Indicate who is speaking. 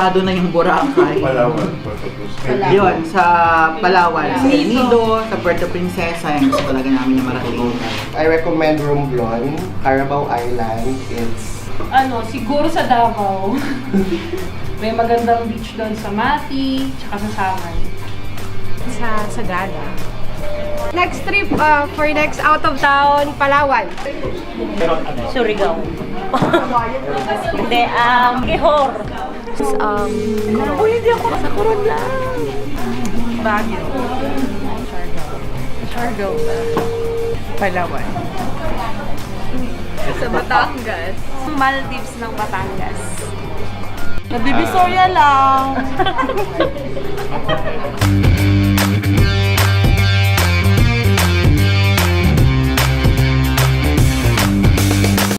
Speaker 1: Sarado na yung Boracay.
Speaker 2: Palawan.
Speaker 1: Yun, sa Palawan, sa El Nido, sa Puerto Princesa, yung gusto talaga namin yung marating.
Speaker 3: I recommend Romblon, Carabao Island. It's
Speaker 4: Siguro sa Davao. May magandang beach doon sa Mati, tsaka sa Samar.
Speaker 5: Sa Sagada. Next trip for next out of town, Palawan.
Speaker 6: Surigao. Hindi, Quijor. Hindi ako sa Coron lang.
Speaker 5: Baguio. Siargao. Palawan. Sa Batangas.
Speaker 6: Maldives ng Batangas.
Speaker 5: Nabibisoria lang.